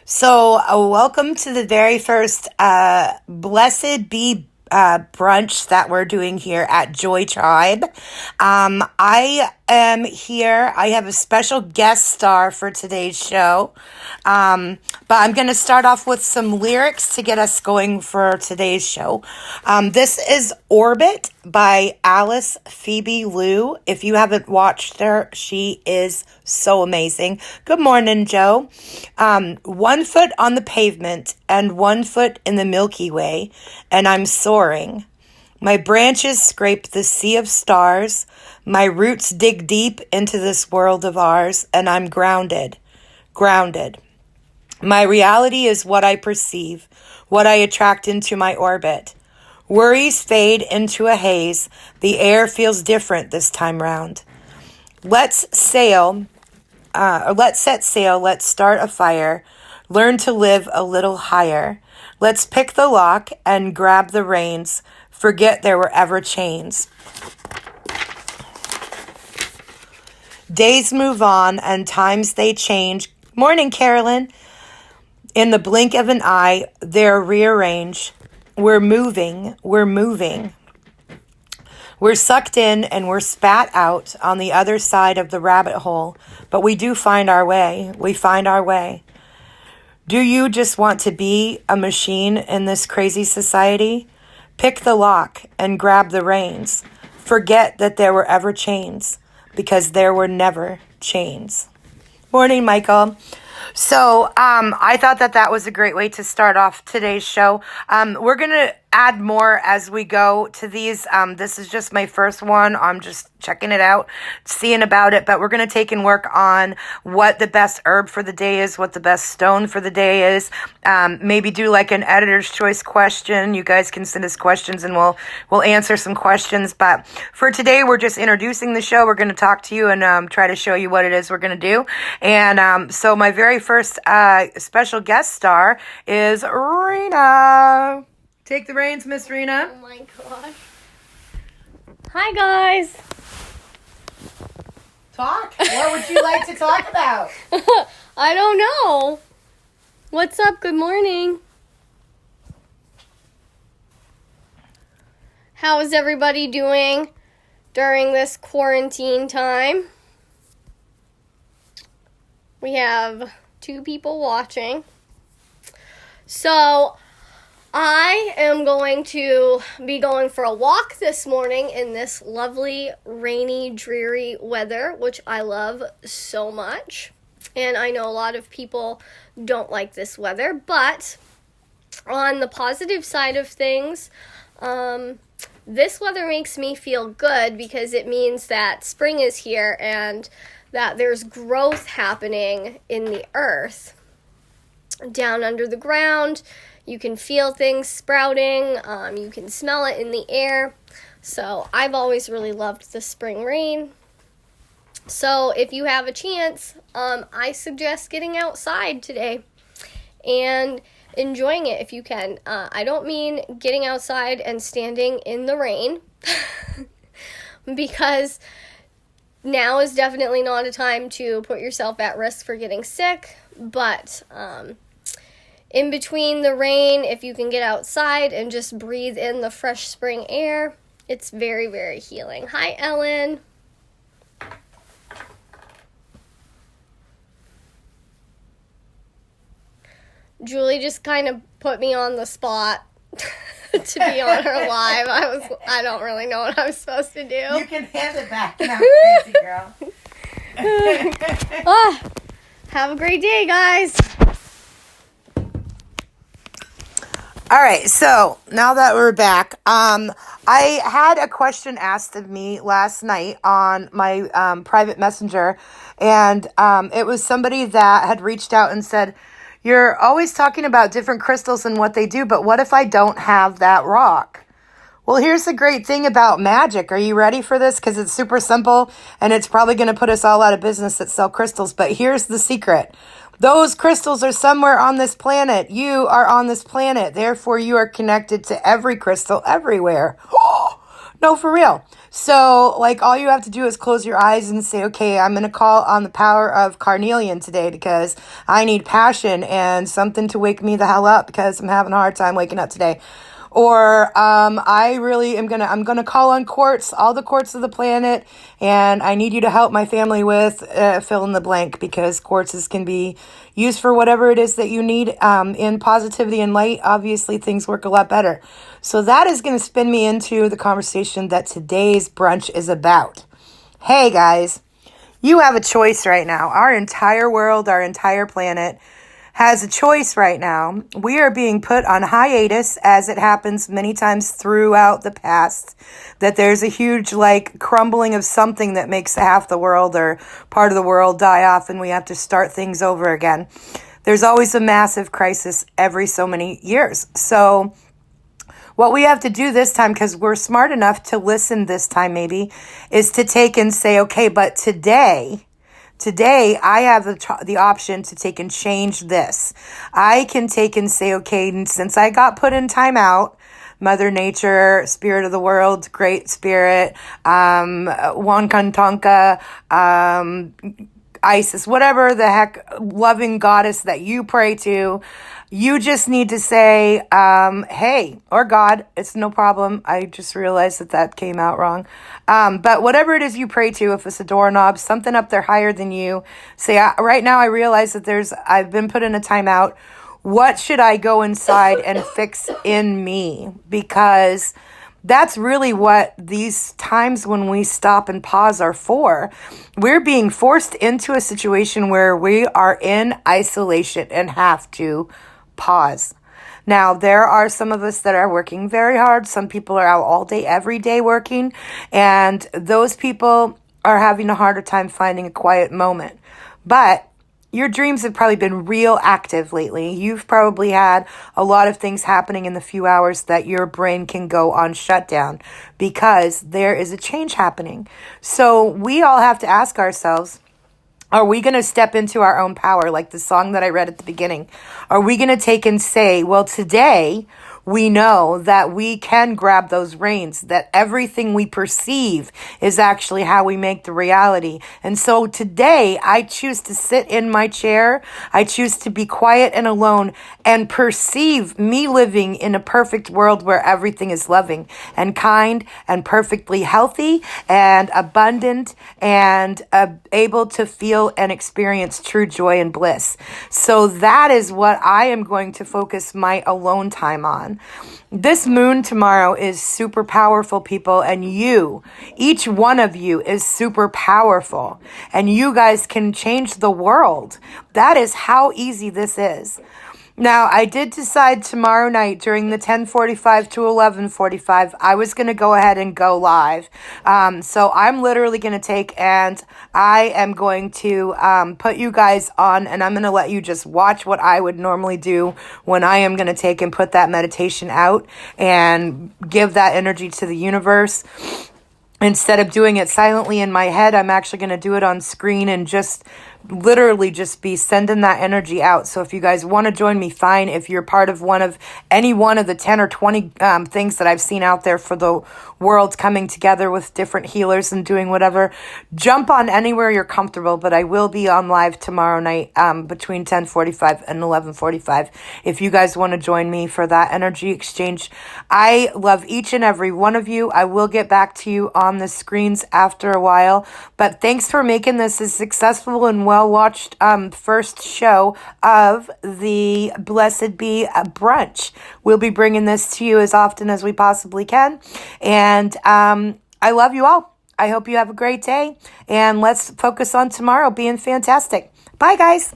Welcome to the very first Blessed Be brunch that we're doing here at Joy Tribe. I am here. I have a special guest star for today's show. But I'm going to start off with some lyrics to get us going for today's show. This is Orbit by Phoebe Lou. If you haven't watched her, she is so amazing. Good morning, Joe. 1 foot on the pavement and 1 foot in the Milky Way, and I'm soaring. My branches scrape the sea of stars. My roots dig deep into this world of ours, and I'm grounded. Grounded. My reality is what I perceive, what I attract into my orbit. Worries fade into a haze. The air feels different this time round. Let's set sail. Let's start a fire. Learn to live a little higher. Let's pick the lock and grab the reins. Forget there were ever chains. Days move on and times they change. Morning, Carolyn. In the blink of an eye, they're rearranged. We're moving. We're sucked in and we're spat out on the other side of the rabbit hole, but we do find our way. We find our way. Do you just want to be a machine in this crazy society? Pick the lock and grab the reins. Forget that there were ever chains, because there were never chains. Morning, Michael. I thought that was a great way to start off today's show. We're going to add more as we go to these. This is just my first one. I'm just checking it out, seeing about it, but we're going to take and work on what the best herb for the day is, what the best stone for the day is. Maybe do like an editor's choice question. You guys can send us questions and we'll answer some questions. But for today, we're just introducing the show. We're going to talk to you and try to show you what it is we're going to do. And so my very first special guest star is Rena. Take the reins, Miss Rena. Oh my gosh. Hi, guys. Talk. What would you like to talk about? I don't know. What's up? Good morning. How is everybody doing during this quarantine time? We have 2 people watching. So, I am going to be going for a walk this morning in this lovely, rainy, dreary weather, which I love so much. And I know a lot of people don't like this weather, but on the positive side of things, this weather makes me feel good because it means that spring is here and that there's growth happening in the earth. Down under the ground, you can feel things sprouting, you can smell it in the air. So I've always really loved the spring rain. So if you have a chance, I suggest getting outside today and enjoying it if you can. I don't mean getting outside and standing in the rain because now is definitely not a time to put yourself at risk for getting sick, but in between the rain, if you can get outside and just breathe in the fresh spring air, it's very, very healing. Hi, Ellen. Julie just kind of put me on the spot to be on her live. I don't really know what I'm supposed to do. You can hand it back now, crazy girl. Have a great day, guys. All right, so now that we're back, I had a question asked of me last night on my private messenger, and it was somebody that had reached out and said, "You're always talking about different crystals and what they do, but what if I don't have that rock?" Well, here's the great thing about magic. Are you ready for this? Because it's super simple, and it's probably going to put us all out of business that sell crystals, but here's the secret. Those crystals are somewhere on this planet. You are on this planet. Therefore, you are connected to every crystal everywhere. No, for real. So, like, all you have to do is close your eyes and say, okay, I'm going to call on the power of carnelian today because I need passion and something to wake me the hell up because I'm having a hard time waking up today. Or I really am I'm gonna call on quartz, all the quartz of the planet, and I need you to help my family with fill in the blank because quartzes can be used for whatever it is that you need. In positivity and light, obviously things work a lot better. So that is going to spin me into the conversation that today's brunch is about. Hey guys, you have a choice right now. Our entire world, our entire planet has a choice right now. We are being put on hiatus, as it happens many times throughout the past, that there's a huge like crumbling of something that makes half the world or part of the world die off and we have to start things over again. There's always a massive crisis every so many years. So what we have to do this time, because we're smart enough to listen this time maybe, is to take and say, okay, but today I have the option to take and change this. I can take and say, okay, since I got put in timeout, Mother Nature, Spirit of the World, Great Spirit, Wankantonka, Isis, whatever the heck loving goddess that you pray to, you just need to say, hey, or God, it's no problem. I just realized that came out wrong. But whatever it is you pray to, if it's a doorknob, something up there higher than you, say, right now I realize that I've been put in a timeout. What should I go inside and fix in me? Because that's really what these times when we stop and pause are for. We're being forced into a situation where we are in isolation and have to pause. Now, there are some of us that are working very hard. Some people are out all day, every day working, and those people are having a harder time finding a quiet moment. But your dreams have probably been real active lately. You've probably had a lot of things happening in the few hours that your brain can go on shutdown because there is a change happening. So we all have to ask ourselves, are we going to step into our own power, like the song that I read at the beginning? Are we going to take and say, well, today we know that we can grab those reins, that everything we perceive is actually how we make the reality. And so today I choose to sit in my chair. I choose to be quiet and alone and perceive me living in a perfect world where everything is loving and kind and perfectly healthy and abundant and able to feel and experience true joy and bliss. So that is what I am going to focus my alone time on. This moon tomorrow is super powerful, people, and each one of you is super powerful, and you guys can change the world. That is how easy this is. Now, I did decide tomorrow night during the 10:45 to 11:45, I was going to go ahead and go live. So I'm literally going to take and I am going to put you guys on, and I'm going to let you just watch what I would normally do when I am going to take and put that meditation out and give that energy to the universe. Instead of doing it silently in my head, I'm actually going to do it on screen and just literally just be sending that energy out. So if you guys want to join me, fine. If you're part of any one of the 10 or 20 things that I've seen out there for the world coming together with different healers and doing whatever, jump on anywhere you're comfortable. But I will be on live tomorrow night between 10:45 and 11:45. If you guys want to join me for that energy exchange, I love each and every one of you. I will get back to you on the screens after a while. But thanks for making this a successful and well-watched first show of the Blessed Be Brunch. We'll be bringing this to you as often as we possibly can. And I love you all. I hope you have a great day. And let's focus on tomorrow being fantastic. Bye, guys.